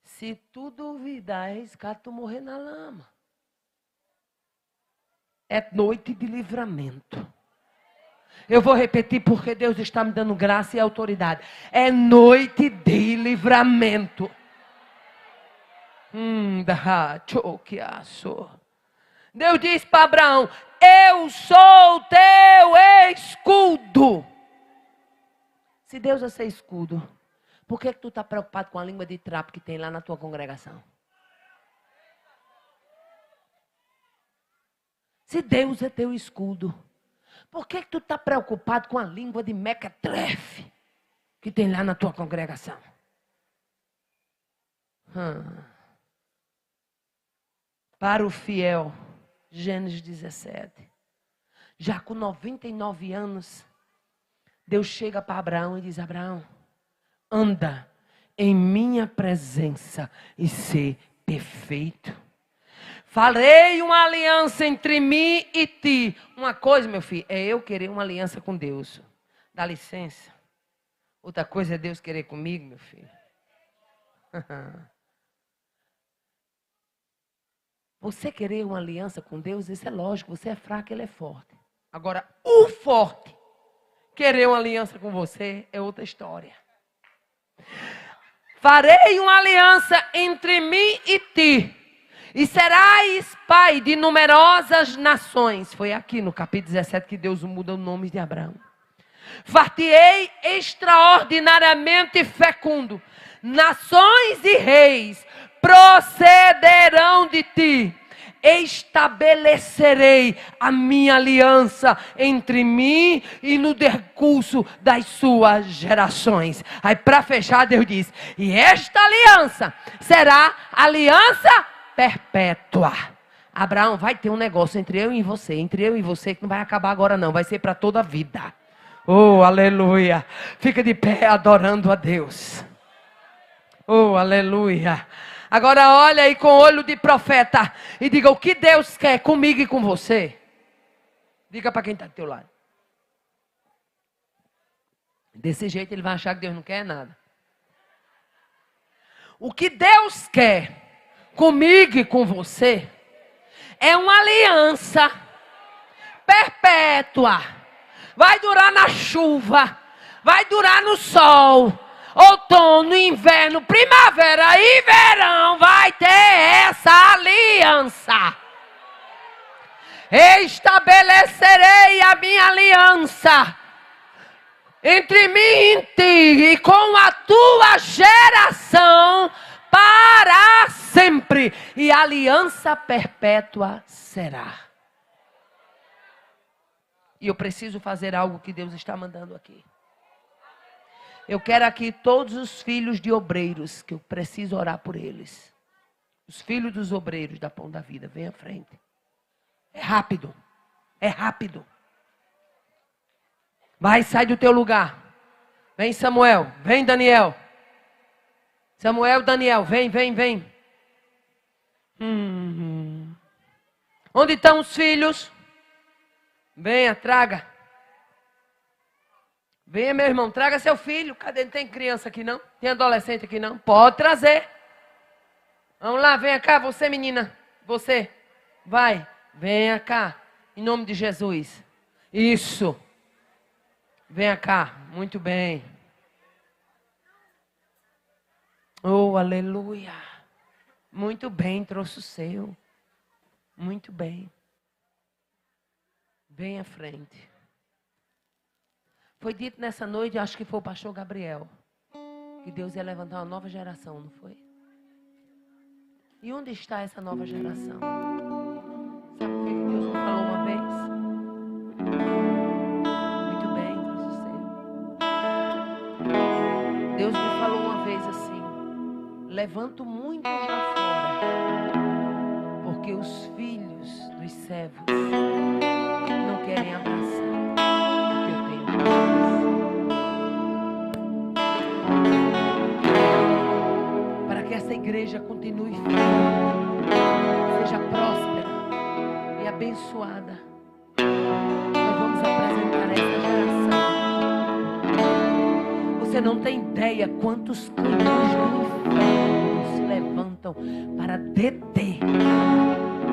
Se tu duvidar, é arriscado tu morrer na lama. É noite de livramento. Eu vou repetir porque Deus está me dando graça e autoridade. É noite de livramento. Deus disse para Abraão, eu sou teu escudo. Se Deus é seu escudo, por que tu está preocupado com a língua de trapo que tem lá na tua congregação? Se Deus é teu escudo, por que tu está preocupado com a língua de mequetrefe que tem lá na tua congregação? Para o fiel, Gênesis 17. Já com 99 anos, Deus chega para Abraão e diz, Abraão, anda em minha presença e ser perfeito. Farei uma aliança entre mim e ti. Uma coisa, meu filho, é eu querer uma aliança com Deus. Dá licença. Outra coisa é Deus querer comigo, meu filho. Você querer uma aliança com Deus, isso é lógico. Você é fraco, Ele é forte. Agora, o forte querer uma aliança com você é outra história. Farei uma aliança entre mim e ti, e serás pai de numerosas nações. Foi aqui no capítulo 17 que Deus muda o nome de Abraão. Far-te-ei extraordinariamente fecundo. Nações e reis procederão de ti. Estabelecerei a minha aliança entre mim e no decurso das suas gerações. Aí para fechar, Deus diz, e esta aliança será aliança perpétua. Abraão, vai ter um negócio entre eu e você que não vai acabar agora não, vai ser para toda a vida. Oh, aleluia. Fica de pé adorando a Deus. Oh, aleluia. Agora olha aí com olho de profeta e diga o que Deus quer comigo e com você. Diga para quem está do teu lado. Desse jeito ele vai achar que Deus não quer nada. O que Deus quer comigo e com você é uma aliança perpétua. Vai durar na chuva, vai durar no sol, outono, inverno, primavera e verão. Vai ter essa aliança. Estabelecerei a minha aliança entre mim e ti e com a tua geração para sempre. E a aliança perpétua será. E eu preciso fazer algo que Deus está mandando aqui. Eu quero aqui todos os filhos de obreiros, que eu preciso orar por eles. Os filhos dos obreiros da Pão da Vida, vem à frente. É rápido. É rápido. Vai, sai do teu lugar. Vem, Samuel. Vem, Daniel. Samuel, Daniel. Vem. Onde estão os filhos? Venha, traga. Venha, meu irmão. Traga seu filho. Cadê? Não tem criança aqui, não? Tem adolescente aqui, não? Pode trazer. Vamos lá, venha cá. Você, menina. Você. Vai. Venha cá, em nome de Jesus. Isso. Venha cá, muito bem. Oh, aleluia. Muito bem, trouxe o seu. Muito bem. Bem à frente. Foi dito nessa noite, acho que foi o pastor Gabriel, que Deus ia levantar uma nova geração, não foi? E onde está essa nova geração? Sabe o que Deus me falou uma vez? Muito bem, trouxe o seu. Deus me falou uma vez assim: levanto muitos lá fora, porque os filhos dos servos não querem abraçar o que eu tenho para eles. Para que essa igreja continue firme, seja próspera e abençoada, nós vamos apresentar essa geração. Você não tem ideia quantos canhões do inferno se levantam para deter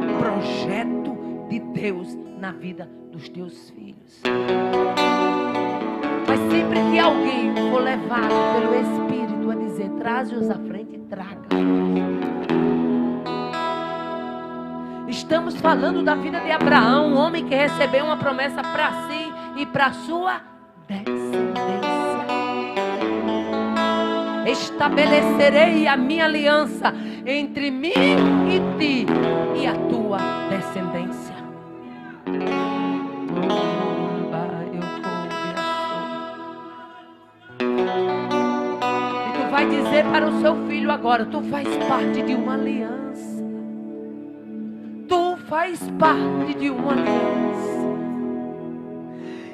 o projeto de Deus na vida dos teus filhos. Mas sempre que alguém for levado pelo Espírito a dizer: traze-os à frente, traga. Estamos falando da vida de Abraão, um homem que recebeu uma promessa para si e para sua descendência. Estabelecerei a minha aliança entre mim e ti e a tua descendência. E tu vai dizer para o seu filho agora: tu faz parte de uma aliança. Faz parte de uma aliança.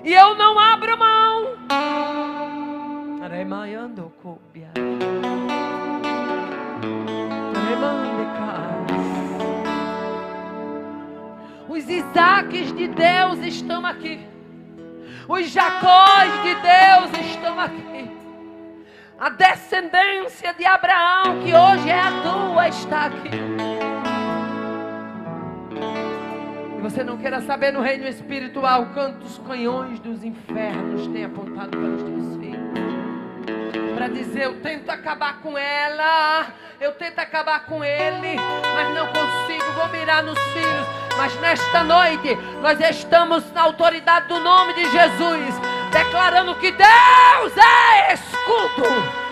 E eu não abro mão. Os Isaques de Deus estão aqui. Os Jacós de Deus estão aqui. A descendência de Abraão, que hoje é a tua, está aqui. Você não queira saber no reino espiritual quantos canhões dos infernos tem apontado para os teus filhos. Para dizer: eu tento acabar com ela, eu tento acabar com ele, mas não consigo, vou mirar nos filhos. Mas nesta noite, nós estamos na autoridade do nome de Jesus, declarando que Deus é escudo.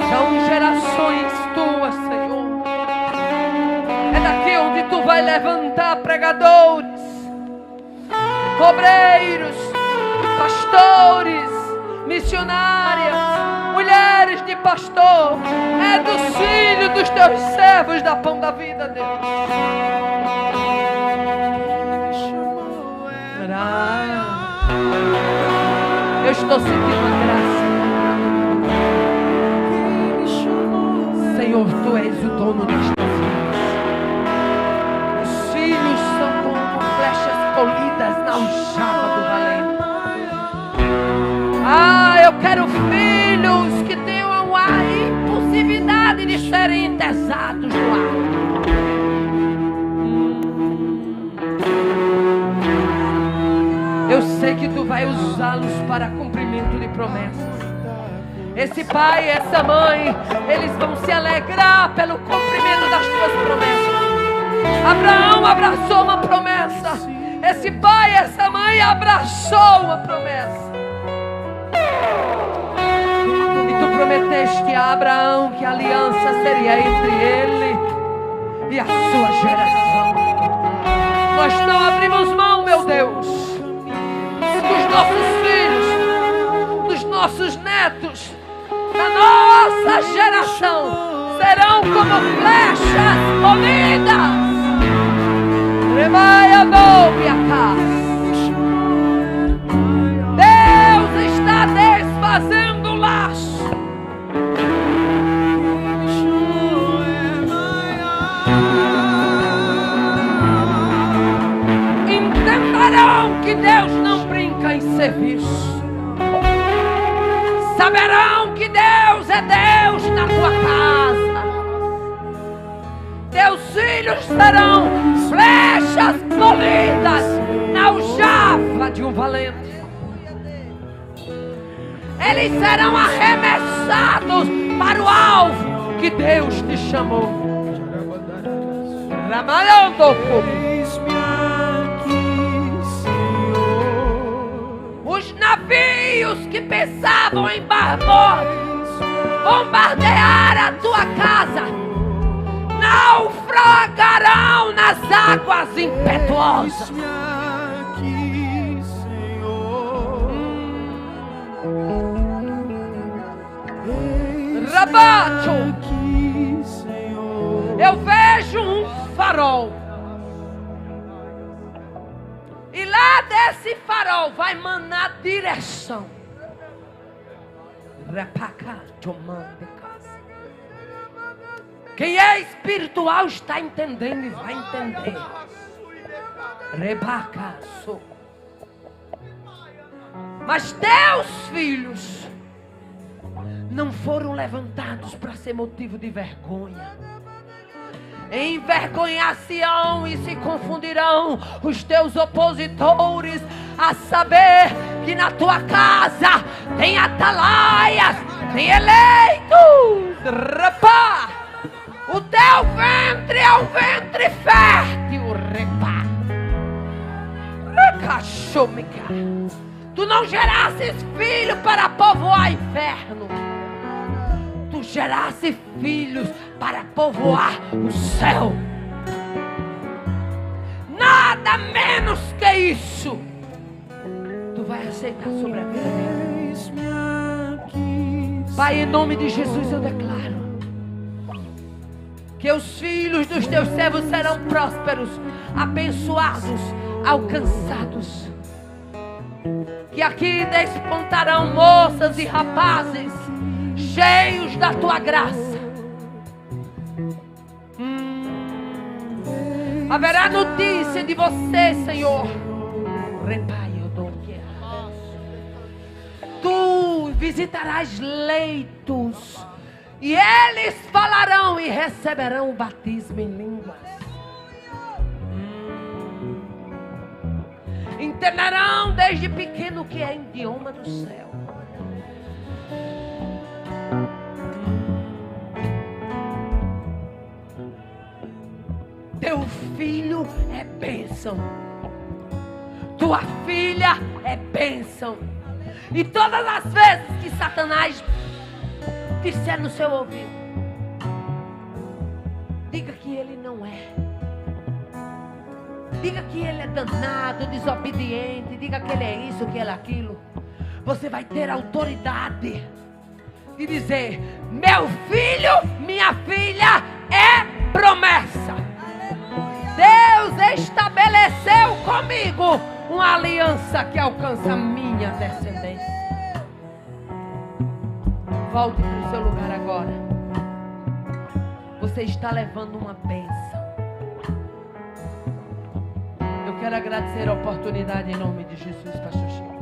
São gerações tuas, Senhor. É daqui onde tu vai levantar pregadores, obreiros, pastores, missionárias, mulheres de pastor. É dos filhos dos teus servos da Pão da Vida, Deus. Eu estou sentindo a graça. Senhor, Tu és o dono destas vidas. Os filhos são como flechas colhidas na aljava do valente. Eu quero filhos que tenham a impulsividade de serem entesados no ar. Eu sei que Tu vai usá-los para cumprimento de promessas. Esse pai e essa mãe, eles vão se alegrar pelo cumprimento das Tuas promessas. Abraão abraçou uma promessa. Esse pai e essa mãe abraçou uma promessa. E Tu prometeste a Abraão que a aliança seria entre ele e a sua geração. Nós não abrimos mão, meu Deus, dos nossos filhos, dos nossos netos, da nossa geração, serão como flechas polidas. Deus está desfazendo o laço. Entenderão que Deus não brinca em serviço. Saberão que Deus é Deus na tua casa. Teus filhos serão flechas polidas na aljava de um valente. Eles serão arremessados para o alvo que Deus te chamou. Os navios que pensavam em bombardear a tua casa naufragarão nas águas impetuosas. Rabacho, eu vejo um farol. E lá desse farol vai manar direção. Quem é espiritual está entendendo e vai entender. Mas teus filhos não foram levantados para ser motivo de vergonha. Envergonhar-se-ão e se confundirão os teus opositores, a saber que na tua casa tem atalaias, tem eleitos. Rapá, o teu ventre é um ventre fértil. Rapá, recachômica. Tu não gerasses filho para povoar inferno. Tu gerasse filhos para povoar o céu. Nada menos que isso. Tu vai aceitar sobre a vida deles. Pai, em nome de Jesus eu declaro que os filhos dos teus servos serão prósperos, abençoados, alcançados. Que aqui despontarão moças e rapazes cheios da tua graça. Haverá notícia de você, Senhor. Tu visitarás leitos e eles falarão e receberão o batismo em línguas. Entenderão desde pequeno o que é idioma do céu. Teu filho é bênção. Tua filha é bênção. E todas as vezes que Satanás disser no seu ouvido, diga que ele não é. Diga que ele é danado, desobediente. Diga que ele é isso, que ele é aquilo. Você vai ter autoridade de dizer: meu filho, minha filha é promessa. Deus estabeleceu comigo uma aliança que alcança a minha descendência. Volte para o seu lugar agora. Você está levando uma bênção. Eu quero agradecer a oportunidade em nome de Jesus, pastor Chico.